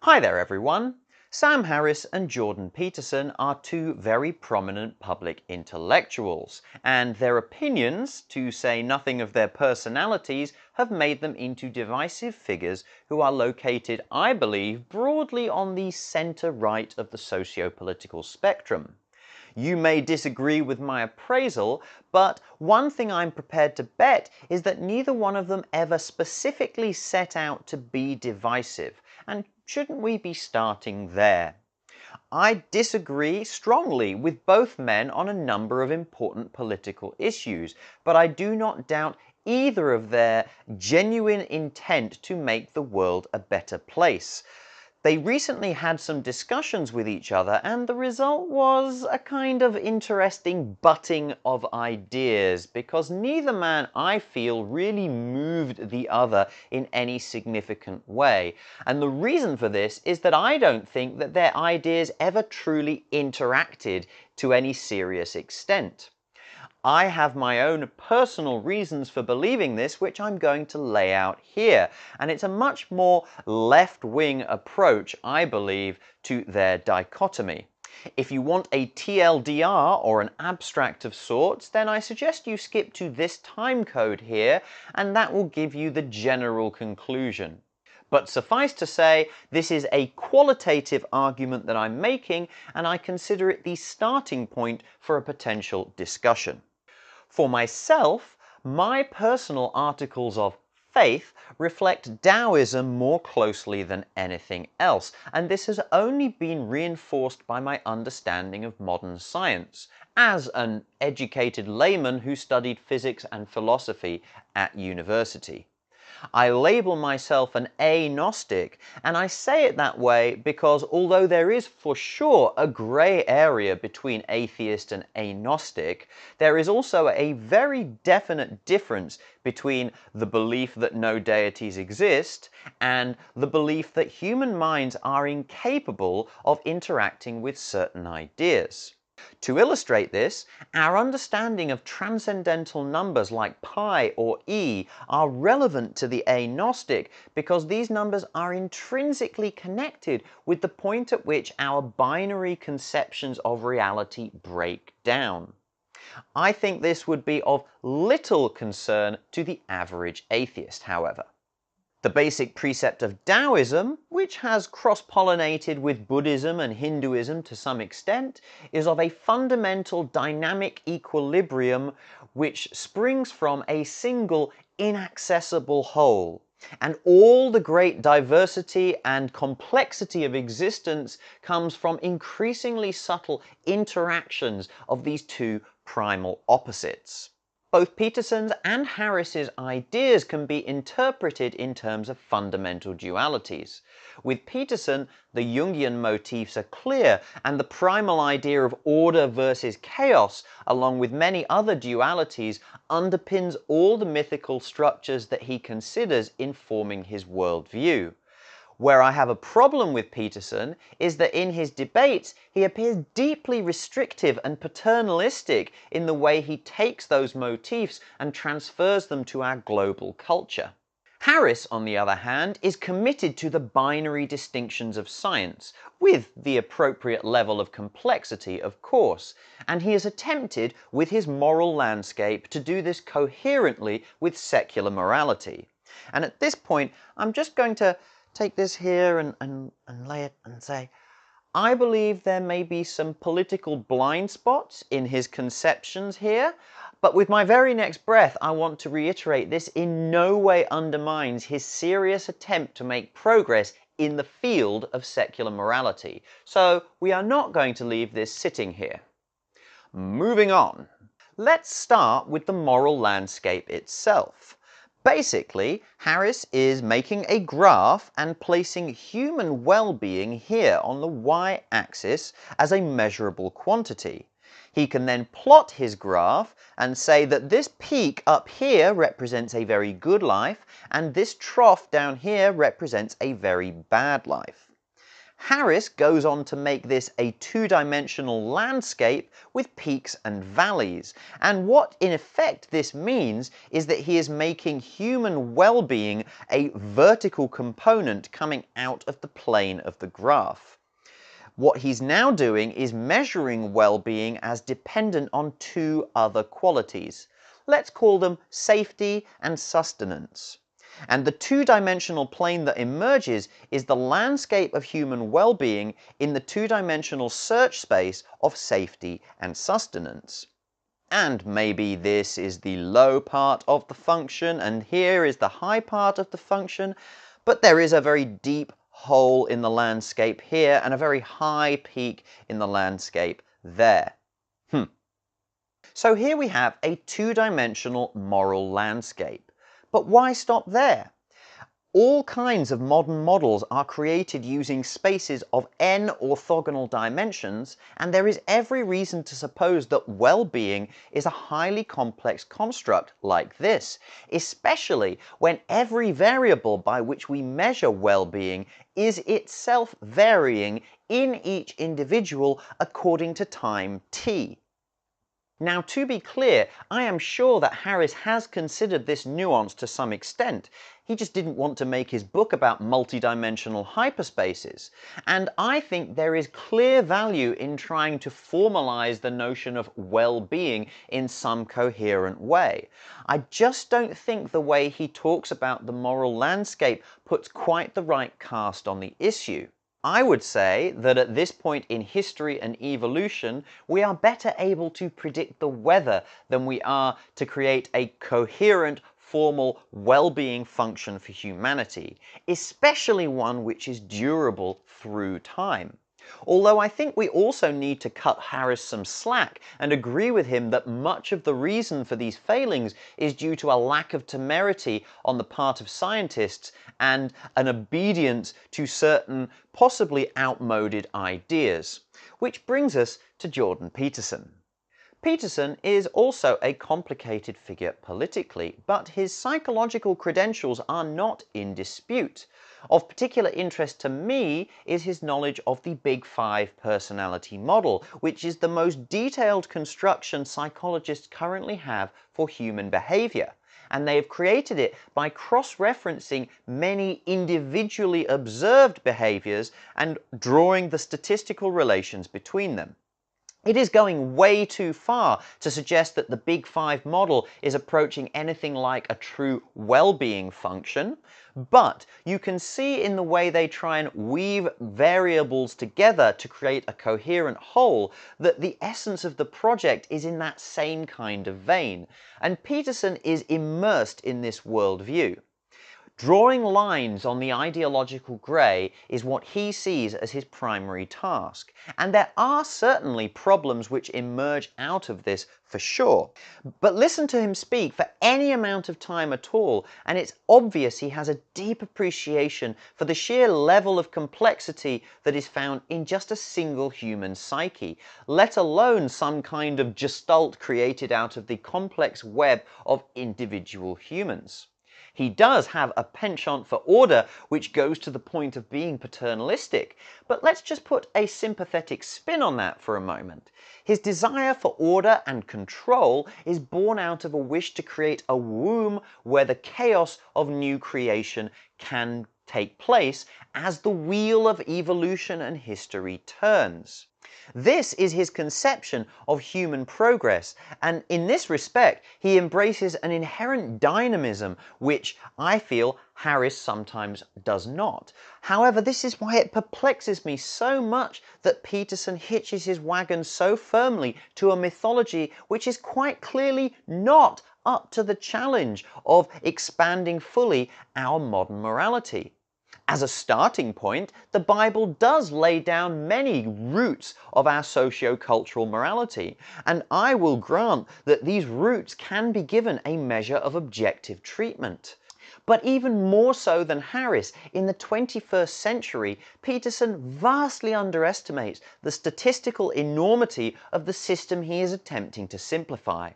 Hi there everyone! Sam Harris and Jordan Peterson are two very prominent public intellectuals, and their opinions, to say nothing of their personalities, have made them into divisive figures who are located, I believe, broadly on the centre-right of the socio-political spectrum. You may disagree with my appraisal, but one thing I'm prepared to bet is that neither one of them ever specifically set out to be divisive, and shouldn't we be starting there? I disagree strongly with both men on a number of important political issues, but I do not doubt either of their genuine intent to make the world a better place. They recently had some discussions with each other, and the result was a kind of interesting butting of ideas, because neither man, I feel, really moved the other in any significant way. And the reason for this is that I don't think that their ideas ever truly interacted to any serious extent. I have my own personal reasons for believing this, which I'm going to lay out here, and it's a much more left-wing approach, I believe, to their dichotomy. If you want a TLDR, or an abstract of sorts, then I suggest you skip to this time code here, and that will give you the general conclusion. But suffice to say, this is a qualitative argument that I'm making, and I consider it the starting point for a potential discussion. For myself, my personal articles of faith reflect Taoism more closely than anything else, and this has only been reinforced by my understanding of modern science, as an educated layman who studied physics and philosophy at university. I label myself an a-gnostic, and I say it that way because although there is for sure a grey area between atheist and agnostic, there is also a very definite difference between the belief that no deities exist and the belief that human minds are incapable of interacting with certain ideas. To illustrate this, our understanding of transcendental numbers like pi or e are relevant to the agnostic because these numbers are intrinsically connected with the point at which our binary conceptions of reality break down. I think this would be of little concern to the average atheist, however. The basic precept of Taoism, which has cross-pollinated with Buddhism and Hinduism to some extent, is of a fundamental dynamic equilibrium which springs from a single inaccessible whole. And all the great diversity and complexity of existence comes from increasingly subtle interactions of these two primal opposites. Both Peterson's and Harris's ideas can be interpreted in terms of fundamental dualities. With Peterson, the Jungian motifs are clear, and the primal idea of order versus chaos, along with many other dualities, underpins all the mythical structures that he considers in forming his worldview. Where I have a problem with Peterson is that in his debates he appears deeply restrictive and paternalistic in the way he takes those motifs and transfers them to our global culture. Harris, on the other hand, is committed to the binary distinctions of science, with the appropriate level of complexity, of course, and he has attempted with his moral landscape to do this coherently with secular morality. And at this point, I'm just going to take this here and lay it and say, I believe there may be some political blind spots in his conceptions here, but with my very next breath, I want to reiterate this in no way undermines his serious attempt to make progress in the field of secular morality. So we are not going to leave this sitting here. Moving on. Let's start with the moral landscape itself. Basically, Harris is making a graph and placing human well-being here on the y-axis as a measurable quantity. He can then plot his graph and say that this peak up here represents a very good life, and this trough down here represents a very bad life. Harris goes on to make this a two-dimensional landscape with peaks and valleys. And what in effect this means is that he is making human well-being a vertical component coming out of the plane of the graph. What he's now doing is measuring well-being as dependent on two other qualities. Let's call them safety and sustenance. And the two-dimensional plane that emerges is the landscape of human well-being in the two-dimensional search space of safety and sustenance. And maybe this is the low part of the function, and here is the high part of the function, but there is a very deep hole in the landscape here and a very high peak in the landscape there. So here we have a two-dimensional moral landscape. But why stop there? All kinds of modern models are created using spaces of n orthogonal dimensions, and there is every reason to suppose that well-being is a highly complex construct like this, especially when every variable by which we measure well-being is itself varying in each individual according to time t. Now, to be clear, I am sure that Harris has considered this nuance to some extent. He just didn't want to make his book about multidimensional hyperspaces. And I think there is clear value in trying to formalize the notion of well-being in some coherent way. I just don't think the way he talks about the moral landscape puts quite the right cast on the issue. I would say that at this point in history and evolution, we are better able to predict the weather than we are to create a coherent, formal well-being function for humanity, especially one which is durable through time. Although I think we also need to cut Harris some slack and agree with him that much of the reason for these failings is due to a lack of temerity on the part of scientists and an obedience to certain possibly outmoded ideas. Which brings us to Jordan Peterson. Peterson is also a complicated figure politically, but his psychological credentials are not in dispute. Of particular interest to me is his knowledge of the Big Five personality model, which is the most detailed construction psychologists currently have for human behavior. And they have created it by cross-referencing many individually observed behaviors and drawing the statistical relations between them. It is going way too far to suggest that the Big Five model is approaching anything like a true well-being function, but you can see in the way they try and weave variables together to create a coherent whole that the essence of the project is in that same kind of vein, and Peterson is immersed in this worldview. Drawing lines on the ideological grey is what he sees as his primary task, and there are certainly problems which emerge out of this for sure. But listen to him speak for any amount of time at all, and it's obvious he has a deep appreciation for the sheer level of complexity that is found in just a single human psyche, let alone some kind of gestalt created out of the complex web of individual humans. He does have a penchant for order, which goes to the point of being paternalistic, but let's just put a sympathetic spin on that for a moment. His desire for order and control is born out of a wish to create a womb where the chaos of new creation can take place as the wheel of evolution and history turns. This is his conception of human progress, and in this respect, he embraces an inherent dynamism which I feel Harris sometimes does not. However, this is why it perplexes me so much that Peterson hitches his wagon so firmly to a mythology which is quite clearly not up to the challenge of expanding fully our modern morality. As a starting point, the Bible does lay down many roots of our socio-cultural morality, and I will grant that these roots can be given a measure of objective treatment. But even more so than Harris, in the 21st century, Peterson vastly underestimates the statistical enormity of the system he is attempting to simplify.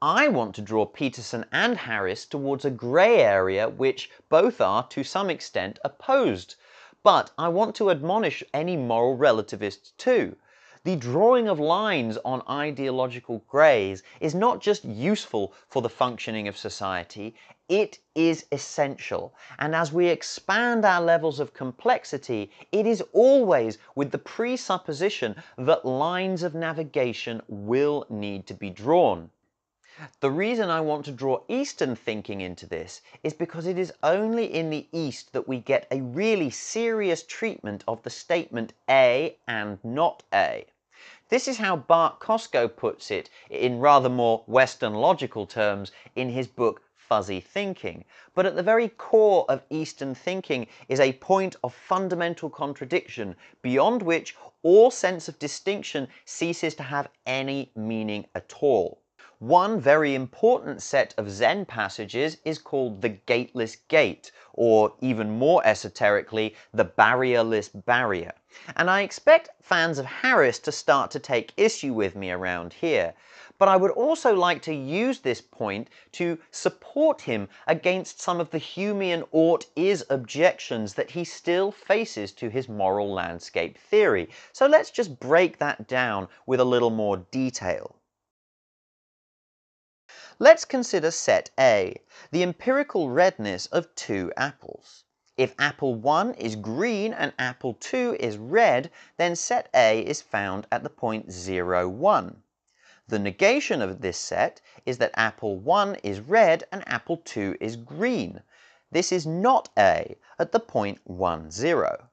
I want to draw Peterson and Harris towards a grey area which both are, to some extent, opposed. But I want to admonish any moral relativists too. The drawing of lines on ideological greys is not just useful for the functioning of society, it is essential. And as we expand our levels of complexity, it is always with the presupposition that lines of navigation will need to be drawn. The reason I want to draw Eastern thinking into this is because it is only in the East that we get a really serious treatment of the statement A and not A. This is how Bart Costco puts it in rather more Western logical terms in his book Fuzzy Thinking. But at the very core of Eastern thinking is a point of fundamental contradiction beyond which all sense of distinction ceases to have any meaning at all. One very important set of Zen passages is called the gateless gate, or even more esoterically, the barrierless barrier. And I expect fans of Harris to start to take issue with me around here. But I would also like to use this point to support him against some of the Humean ought-is objections that he still faces to his moral landscape theory. So let's just break that down with a little more detail. Let's consider set A, the empirical redness of two apples. If apple 1 is green and apple 2 is red, then set A is found at the point 0, 1. The negation of this set is that apple 1 is red and apple 2 is green. This is not A at the point 1, 0.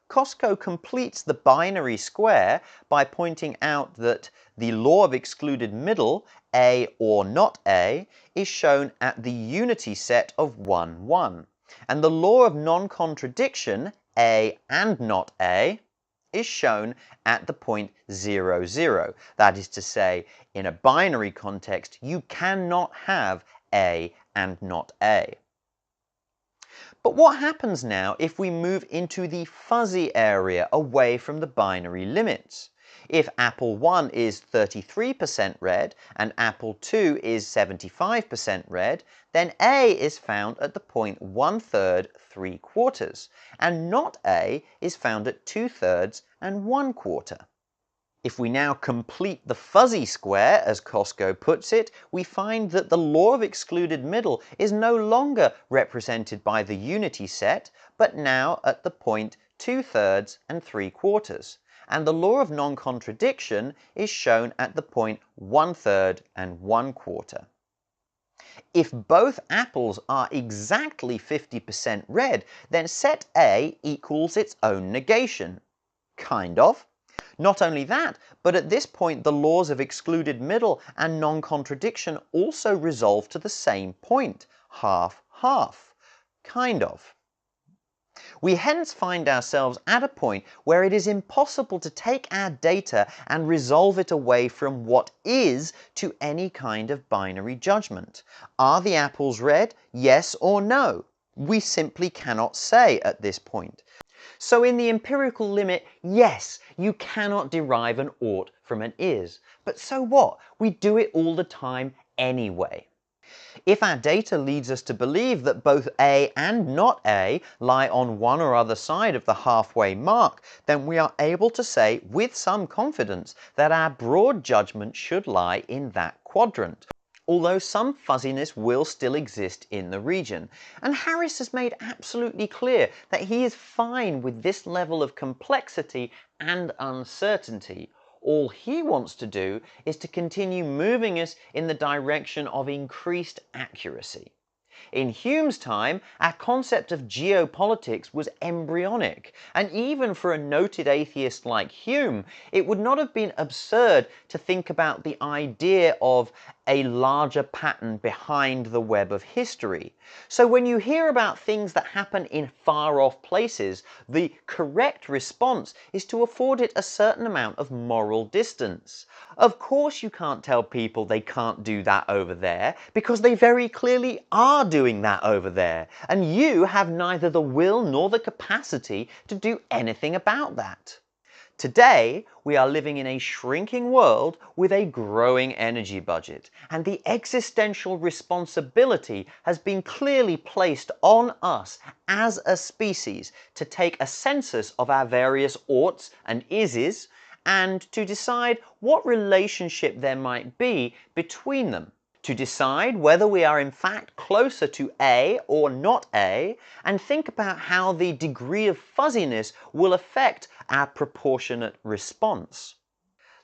Costco completes the binary square by pointing out that the law of excluded middle, A or not A, is shown at the unity set of 1, 1. And the law of non-contradiction, A and not A, is shown at the point 0, 0. That is to say, in a binary context, you cannot have A and not A. But what happens now if we move into the fuzzy area away from the binary limits? If apple 1 is 33% red and apple 2 is 75% red, then A is found at the point 1/3, 3/4, and not A is found at 2/3 and 1/4. If we now complete the fuzzy square, as Costco puts it, we find that the law of excluded middle is no longer represented by the unity set, but now at the point 2/3 and 3/4. And the law of non-contradiction is shown at the point 1/3 and 1/4. If both apples are exactly 50% red, then set A equals its own negation. Kind of. Not only that, but at this point the laws of excluded middle and non-contradiction also resolve to the same point, half, half. Kind of. We hence find ourselves at a point where it is impossible to take our data and resolve it away from what is to any kind of binary judgment. Are the apples red? Yes or no? We simply cannot say at this point. So in the empirical limit, yes, you cannot derive an ought from an is. But so what? We do it all the time anyway. If our data leads us to believe that both A and not A lie on one or other side of the halfway mark, then we are able to say with some confidence that our broad judgment should lie in that quadrant, although some fuzziness will still exist in the region. And Harris has made absolutely clear that he is fine with this level of complexity and uncertainty. All he wants to do is to continue moving us in the direction of increased accuracy. In Hume's time, our concept of geopolitics was embryonic, and even for a noted atheist like Hume, it would not have been absurd to think about the idea of a larger pattern behind the web of history. So when you hear about things that happen in far-off places, the correct response is to afford it a certain amount of moral distance. Of course you can't tell people they can't do that over there, because they very clearly are doing that over there, and you have neither the will nor the capacity to do anything about that. Today, we are living in a shrinking world with a growing energy budget, and the existential responsibility has been clearly placed on us as a species to take a census of our various oughts and ises and to decide what relationship there might be between them, to decide whether we are in fact closer to A or not A, and think about how the degree of fuzziness will affect our proportionate response.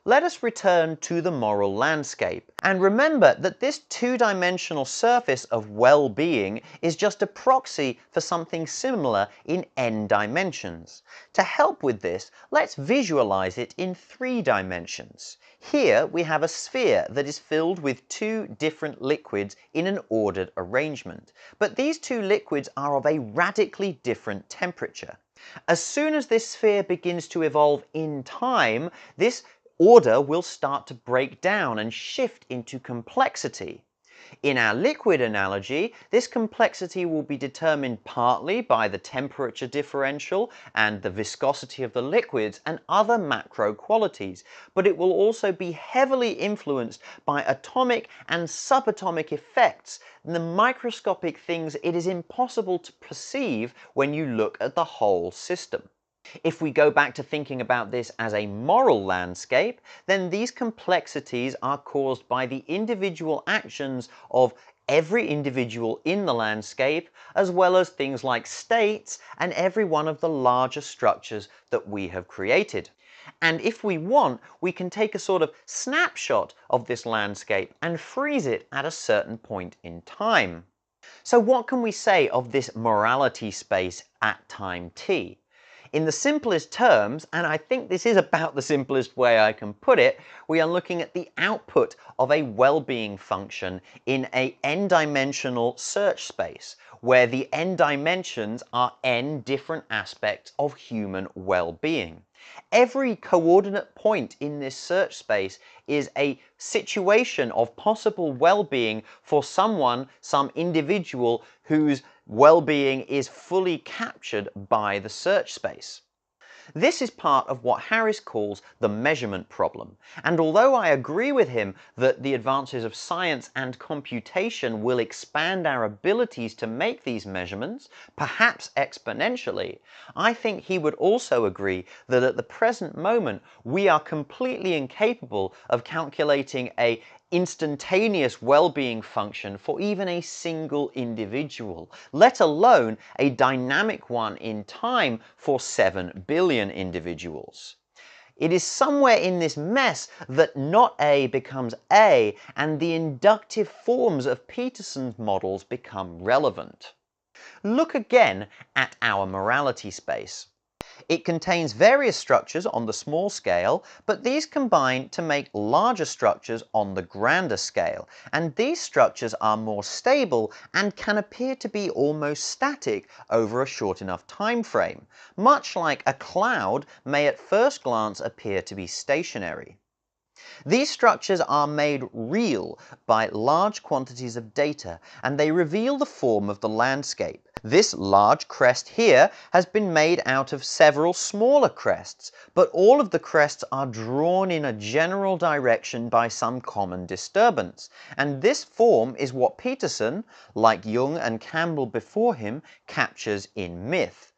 Let us return to the moral landscape and remember that this two-dimensional surface of well-being is just a proxy for something similar in n dimensions. To help with this, let's visualize it in 3 dimensions. Here we have a sphere that is filled with 2 different liquids in an ordered arrangement, but these 2 liquids are of a radically different temperature. As soon as this sphere begins to evolve in time, this order will start to break down and shift into complexity. In our liquid analogy, this complexity will be determined partly by the temperature differential and the viscosity of the liquids and other macro qualities, but it will also be heavily influenced by atomic and subatomic effects, the microscopic things it is impossible to perceive when you look at the whole system. If we go back to thinking about this as a moral landscape, then these complexities are caused by the individual actions of every individual in the landscape, as well as things like states and every one of the larger structures that we have created. And if we want, we can take a sort of snapshot of this landscape and freeze it at a certain point in time. So what can we say of this morality space at time t? In the simplest terms, and I think this is about the simplest way I can put it, we are looking at the output of a well-being function in a n-dimensional search space, where the n dimensions are n different aspects of human well-being. Every coordinate point in this search space is a situation of possible well-being for someone, some individual whose well-being is fully captured by the search space. This is part of what Harris calls the measurement problem, and although I agree with him that the advances of science and computation will expand our abilities to make these measurements, perhaps exponentially, I think he would also agree that at the present moment we are completely incapable of calculating an instantaneous well-being function for even a single individual, let alone a dynamic one in time for 7 billion individuals. It is somewhere in this mess that not A becomes A, and the inductive forms of Peterson's models become relevant. Look again at our morality space. It contains various structures on the small scale, but these combine to make larger structures on the grander scale, and these structures are more stable and can appear to be almost static over a short enough time frame, much like a cloud may at first glance appear to be stationary. These structures are made real by large quantities of data, and they reveal the form of the landscape. This large crest here has been made out of several smaller crests, but all of the crests are drawn in a general direction by some common disturbance, and this form is what Peterson, like Jung and Campbell before him, captures in myth.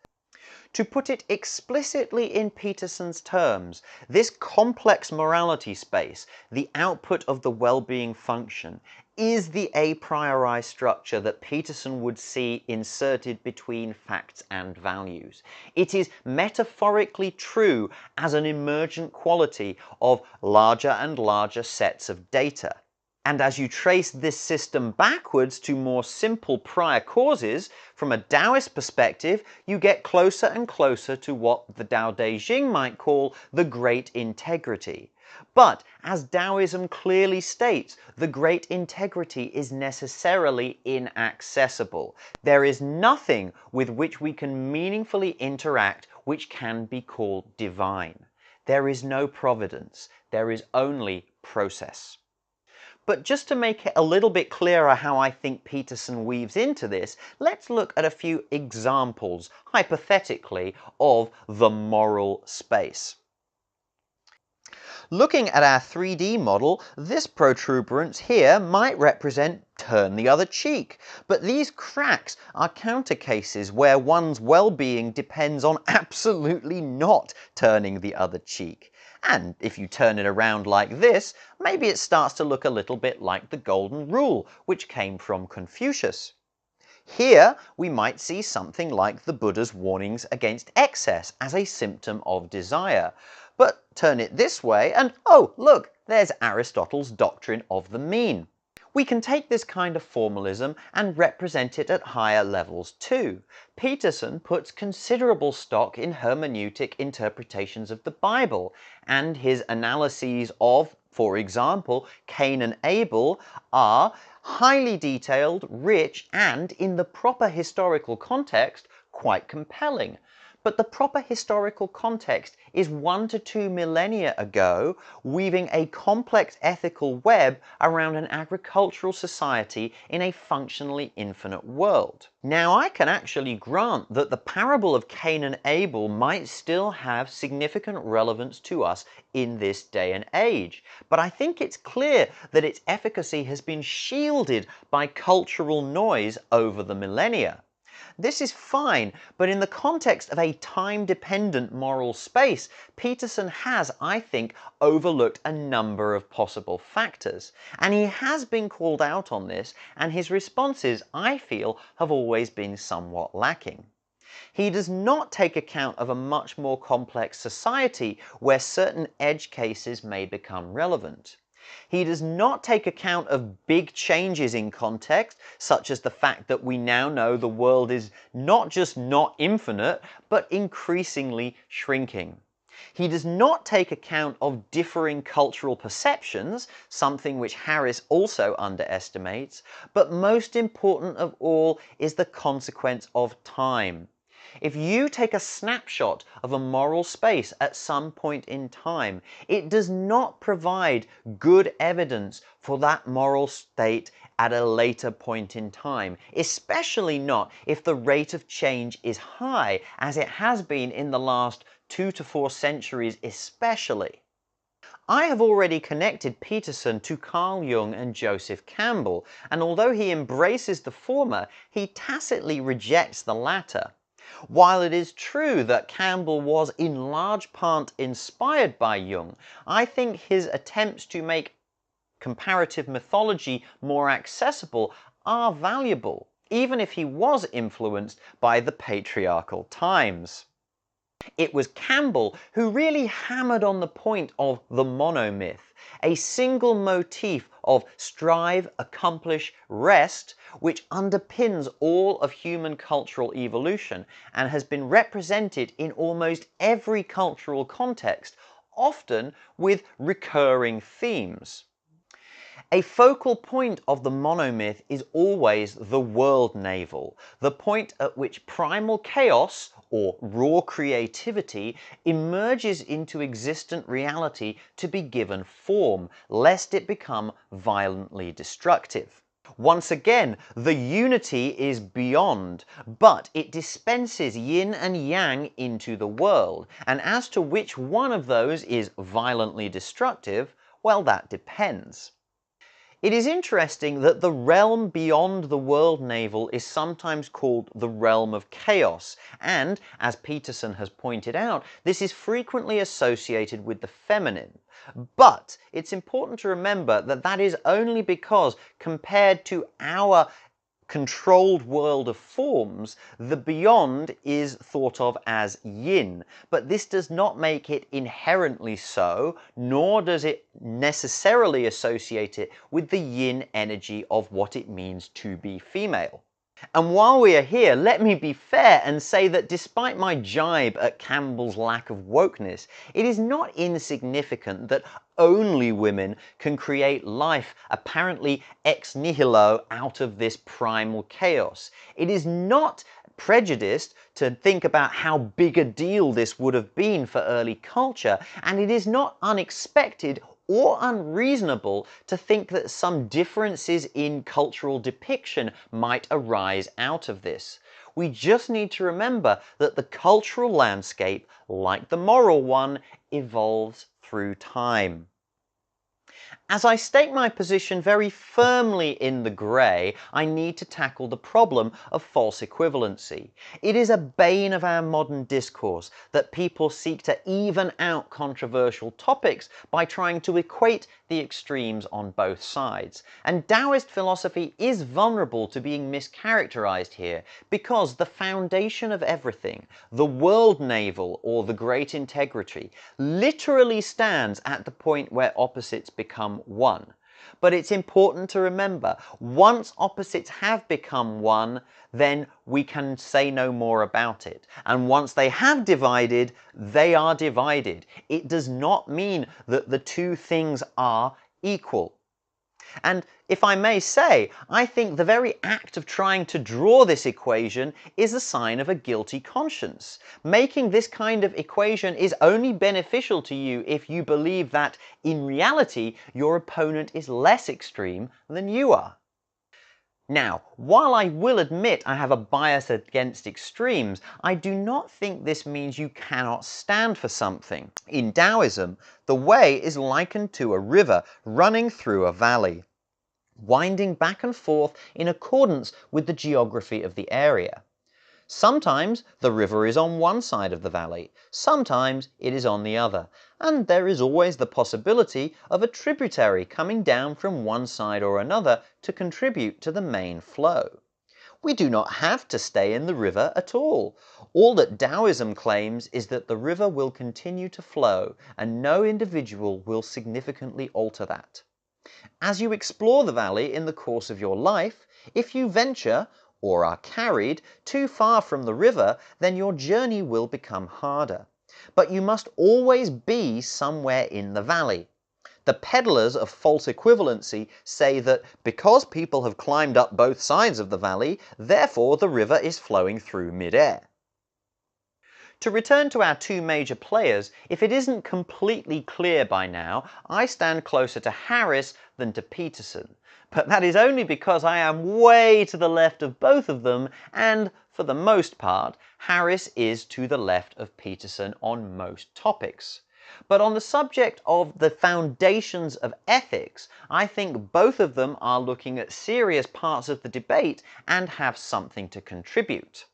To put it explicitly in Peterson's terms, this complex morality space, the output of the well-being function, is the a priori structure that Peterson would see inserted between facts and values. It is metaphorically true as an emergent quality of larger and larger sets of data. And as you trace this system backwards to more simple prior causes, from a Taoist perspective, you get closer and closer to what the Tao Te Ching might call the great integrity. But, as Taoism clearly states, the great integrity is necessarily inaccessible. There is nothing with which we can meaningfully interact which can be called divine. There is no providence. There is only process. But just to make it a little bit clearer how I think Peterson weaves into this, let's look at a few examples, hypothetically, of the moral space. Looking at our 3D model, this protuberance here might represent turn the other cheek, but these cracks are counter cases where one's well-being depends on absolutely not turning the other cheek. And if you turn it around like this, maybe it starts to look a little bit like the Golden Rule, which came from Confucius. Here, we might see something like the Buddha's warnings against excess as a symptom of desire. But turn it this way and, oh, look, there's Aristotle's doctrine of the mean. We can take this kind of formalism and represent it at higher levels too. Peterson puts considerable stock in hermeneutic interpretations of the Bible, and his analyses of, for example, Cain and Abel are highly detailed, rich, and, in the proper historical context, quite compelling. But the proper historical context is 1 to 2 millennia ago, weaving a complex ethical web around an agricultural society in a functionally infinite world. Now, I can actually grant that the parable of Cain and Abel might still have significant relevance to us in this day and age, but I think it's clear that its efficacy has been shielded by cultural noise over the millennia. This is fine, but in the context of a time-dependent moral space, Peterson has, I think, overlooked a number of possible factors. And he has been called out on this, and his responses, I feel, have always been somewhat lacking. He does not take account of a much more complex society where certain edge cases may become relevant. He does not take account of big changes in context, such as the fact that we now know the world is not just not infinite, but increasingly shrinking. He does not take account of differing cultural perceptions, something which Harris also underestimates, but most important of all is the consequence of time. If you take a snapshot of a moral space at some point in time, it does not provide good evidence for that moral state at a later point in time, especially not if the rate of change is high, as it has been in the last 2 to 4 centuries especially. I have already connected Peterson to Carl Jung and Joseph Campbell, and although he embraces the former, he tacitly rejects the latter. While it is true that Campbell was in large part inspired by Jung, I think his attempts to make comparative mythology more accessible are valuable, even if he was influenced by the patriarchal times. It was Campbell who really hammered on the point of the monomyth, a single motif of strive, accomplish, rest, which underpins all of human cultural evolution and has been represented in almost every cultural context, often with recurring themes. A focal point of the monomyth is always the world navel, the point at which primal chaos, or raw creativity, emerges into existent reality to be given form, lest it become violently destructive. Once again, the unity is beyond, but it dispenses yin and yang into the world, and as to which one of those is violently destructive, well, that depends. It is interesting that the realm beyond the world navel is sometimes called the realm of chaos, and, as Peterson has pointed out, this is frequently associated with the feminine. But it's important to remember that that is only because, compared to our controlled world of forms, the beyond is thought of as yin, but this does not make it inherently so, nor does it necessarily associate it with the yin energy of what it means to be female. And while we are here, let me be fair and say that despite my jibe at Campbell's lack of wokeness, it is not insignificant that only women can create life apparently ex nihilo out of this primal chaos. It is not prejudiced to think about how big a deal this would have been for early culture, and it is not unexpected or unreasonable to think that some differences in cultural depiction might arise out of this. We just need to remember that the cultural landscape, like the moral one, evolves through time. As I stake my position very firmly in the grey, I need to tackle the problem of false equivalency. It is a bane of our modern discourse that people seek to even out controversial topics by trying to equate the extremes on both sides. And Taoist philosophy is vulnerable to being mischaracterized here because the foundation of everything, the world navel or the great integrity, literally stands at the point where opposites become one. But it's important to remember, once opposites have become one, then we can say no more about it. And once they have divided, they are divided. It does not mean that the two things are equal. And if I may say, I think the very act of trying to draw this equation is a sign of a guilty conscience. Making this kind of equation is only beneficial to you if you believe that, in reality, your opponent is less extreme than you are. Now, while I will admit I have a bias against extremes, I do not think this means you cannot stand for something. In Taoism, the way is likened to a river running through a valley, winding back and forth in accordance with the geography of the area. Sometimes the river is on one side of the valley, sometimes it is on the other, and there is always the possibility of a tributary coming down from one side or another to contribute to the main flow. We do not have to stay in the river at all. All that Taoism claims is that the river will continue to flow, and no individual will significantly alter that. As you explore the valley in the course of your life, if you venture, or are carried, too far from the river, then your journey will become harder. But you must always be somewhere in the valley. The peddlers of false equivalency say that because people have climbed up both sides of the valley, therefore the river is flowing through mid-air. To return to our two major players, if it isn't completely clear by now, I stand closer to Harris than to Peterson. But that is only because I am way to the left of both of them, and for the most part, Harris is to the left of Peterson on most topics. But on the subject of the foundations of ethics, I think both of them are looking at serious parts of the debate and have something to contribute.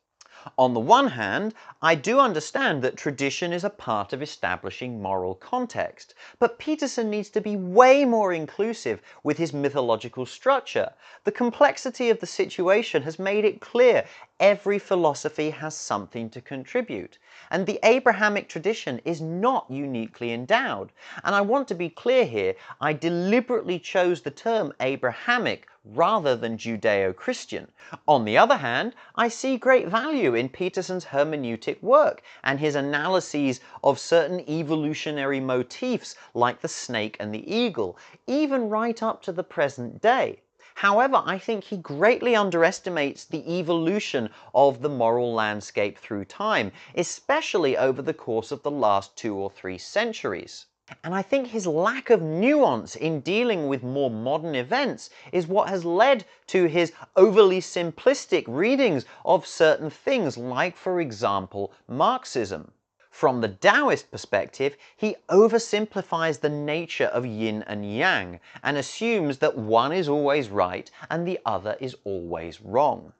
On the one hand, I do understand that tradition is a part of establishing moral context, but Peterson needs to be way more inclusive with his mythological structure. The complexity of the situation has made it clear every philosophy has something to contribute, and the Abrahamic tradition is not uniquely endowed. And I want to be clear here, I deliberately chose the term Abrahamic rather than Judeo-Christian. On the other hand, I see great value in Peterson's hermeneutic work and his analyses of certain evolutionary motifs like the snake and the eagle, even right up to the present day. However, I think he greatly underestimates the evolution of the moral landscape through time, especially over the course of the last 2 or 3 centuries. And I think his lack of nuance in dealing with more modern events is what has led to his overly simplistic readings of certain things, like, for example, Marxism. From the Taoist perspective, he oversimplifies the nature of yin and yang and assumes that one is always right and the other is always wrong.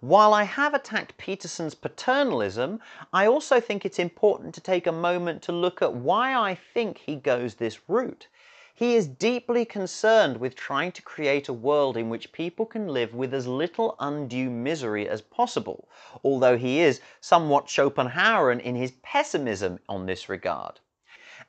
While I have attacked Peterson's paternalism, I also think it's important to take a moment to look at why I think he goes this route. He is deeply concerned with trying to create a world in which people can live with as little undue misery as possible, although he is somewhat Schopenhauerian in his pessimism on this regard.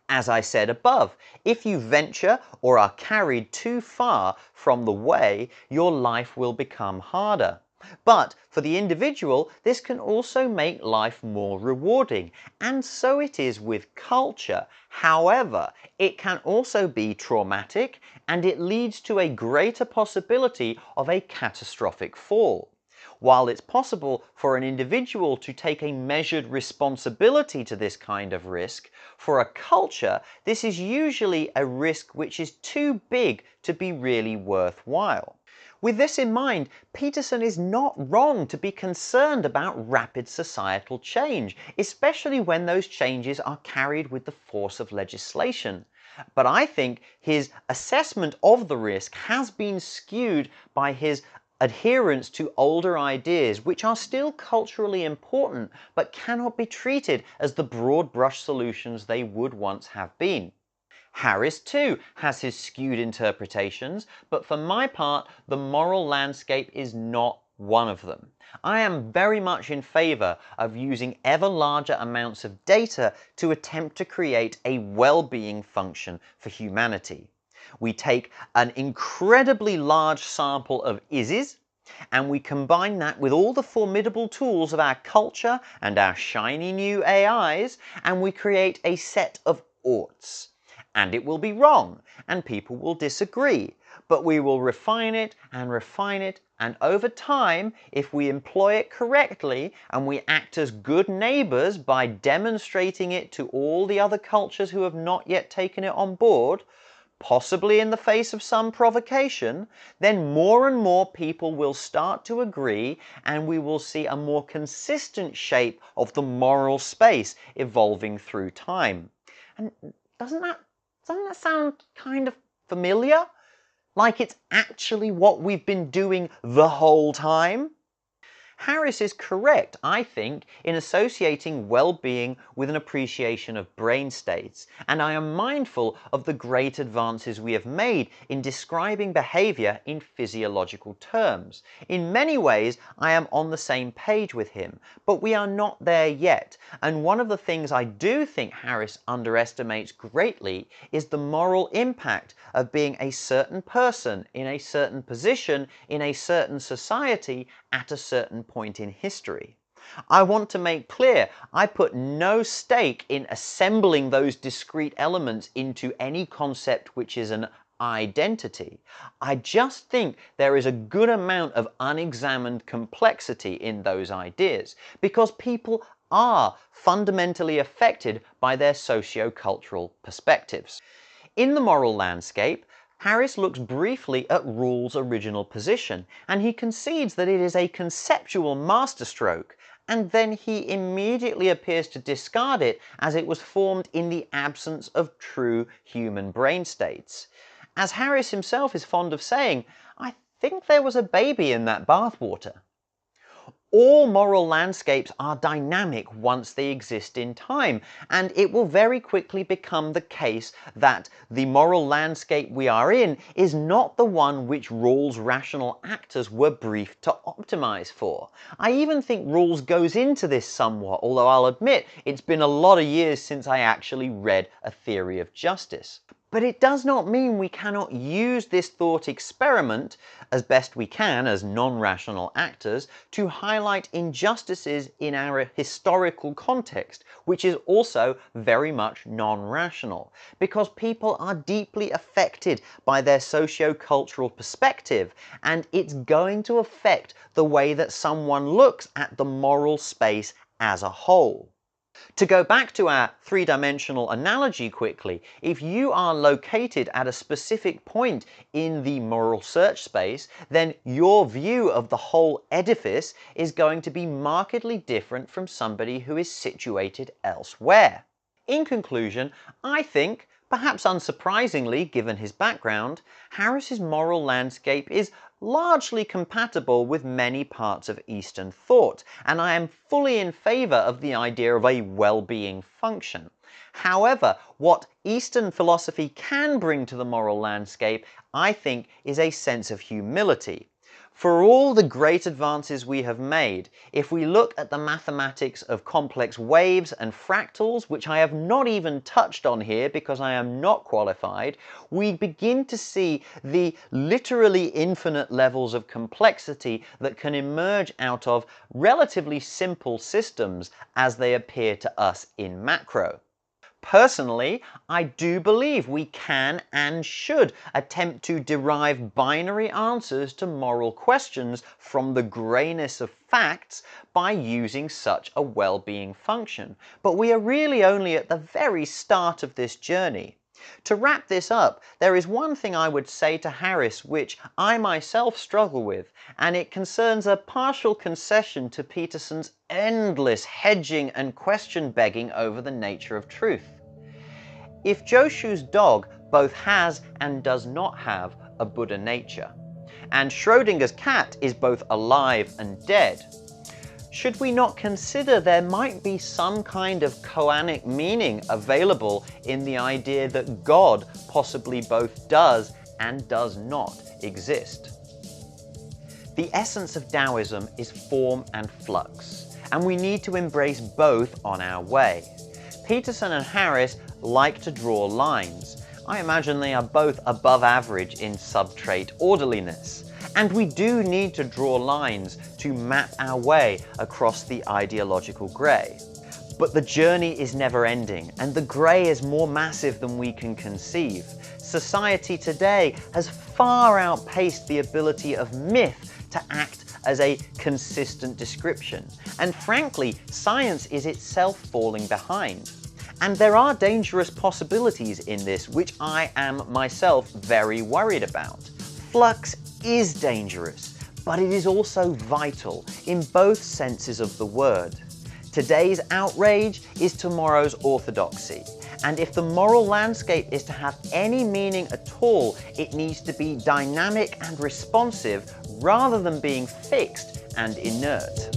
As I said above, if you venture or are carried too far from the way, your life will become harder. But for the individual, this can also make life more rewarding, and so it is with culture. However, it can also be traumatic, and it leads to a greater possibility of a catastrophic fall. While it's possible for an individual to take a measured responsibility to this kind of risk, for a culture, this is usually a risk which is too big to be really worthwhile. With this in mind, Peterson is not wrong to be concerned about rapid societal change, especially when those changes are carried with the force of legislation. But I think his assessment of the risk has been skewed by his adherence to older ideas which are still culturally important but cannot be treated as the broad brush solutions they would once have been. Harris too has his skewed interpretations, but for my part, the moral landscape is not one of them. I am very much in favour of using ever larger amounts of data to attempt to create a well-being function for humanity. We take an incredibly large sample of ises, and we combine that with all the formidable tools of our culture and our shiny new AIs, and we create a set of oughts. And it will be wrong, and people will disagree, but we will refine it, and over time, if we employ it correctly, and we act as good neighbours by demonstrating it to all the other cultures who have not yet taken it on board, possibly in the face of some provocation, then more and more people will start to agree, and we will see a more consistent shape of the moral space evolving through time. And doesn't that sound kind of familiar? Like it's actually what we've been doing the whole time? Harris is correct, I think, in associating well-being with an appreciation of brain states, and I am mindful of the great advances we have made in describing behaviour in physiological terms. In many ways, I am on the same page with him, but we are not there yet, and one of the things I do think Harris underestimates greatly is the moral impact of being a certain person in a certain position in a certain society at a certain point in history. I want to make clear, I put no stake in assembling those discrete elements into any concept which is an identity. I just think there is a good amount of unexamined complexity in those ideas, because people are fundamentally affected by their socio-cultural perspectives. In the moral landscape, Harris looks briefly at rule's original position, and he concedes that it is a conceptual masterstroke, and then he immediately appears to discard it as it was formed in the absence of true human brain states. As Harris himself is fond of saying, I think there was a baby in that bathwater. All moral landscapes are dynamic once they exist in time, and it will very quickly become the case that the moral landscape we are in is not the one which rule's rational actors were briefed to optimize for. I even think rules goes into this somewhat, although I'll admit it's been a lot of years since I actually read A Theory of Justice. But it does not mean we cannot use this thought experiment, as best we can as non-rational actors, to highlight injustices in our historical context, which is also very much non-rational, because people are deeply affected by their socio-cultural perspective, and it's going to affect the way that someone looks at the moral space as a whole. To go back to our three-dimensional analogy quickly, if you are located at a specific point in the moral search space, then your view of the whole edifice is going to be markedly different from somebody who is situated elsewhere. In conclusion, I think, perhaps unsurprisingly given his background, Harris's moral landscape is largely compatible with many parts of Eastern thought, and I am fully in favour of the idea of a well-being function. However, what Eastern philosophy can bring to the moral landscape, I think, is a sense of humility. For all the great advances we have made, if we look at the mathematics of complex waves and fractals, which I have not even touched on here because I am not qualified, we begin to see the literally infinite levels of complexity that can emerge out of relatively simple systems as they appear to us in macro. Personally, I do believe we can and should attempt to derive binary answers to moral questions from the greyness of facts by using such a well-being function. But we are really only at the very start of this journey. To wrap this up, there is one thing I would say to Harris which I myself struggle with, and it concerns a partial concession to Peterson's endless hedging and question begging over the nature of truth. If Joshu's dog both has and does not have a Buddha nature, and Schrodinger's cat is both alive and dead, should we not consider there might be some kind of koanic meaning available in the idea that God possibly both does and does not exist? The essence of Taoism is form and flux, and we need to embrace both on our way. Peterson and Harris like to draw lines. I imagine they are both above average in subtrait orderliness. And we do need to draw lines to map our way across the ideological grey. But the journey is never ending, and the grey is more massive than we can conceive. Society today has far outpaced the ability of myth to act as a consistent description. And frankly, science is itself falling behind. And there are dangerous possibilities in this which I am myself very worried about. Flux is dangerous, but it is also vital in both senses of the word. Today's outrage is tomorrow's orthodoxy, and if the moral landscape is to have any meaning at all, it needs to be dynamic and responsive rather than being fixed and inert.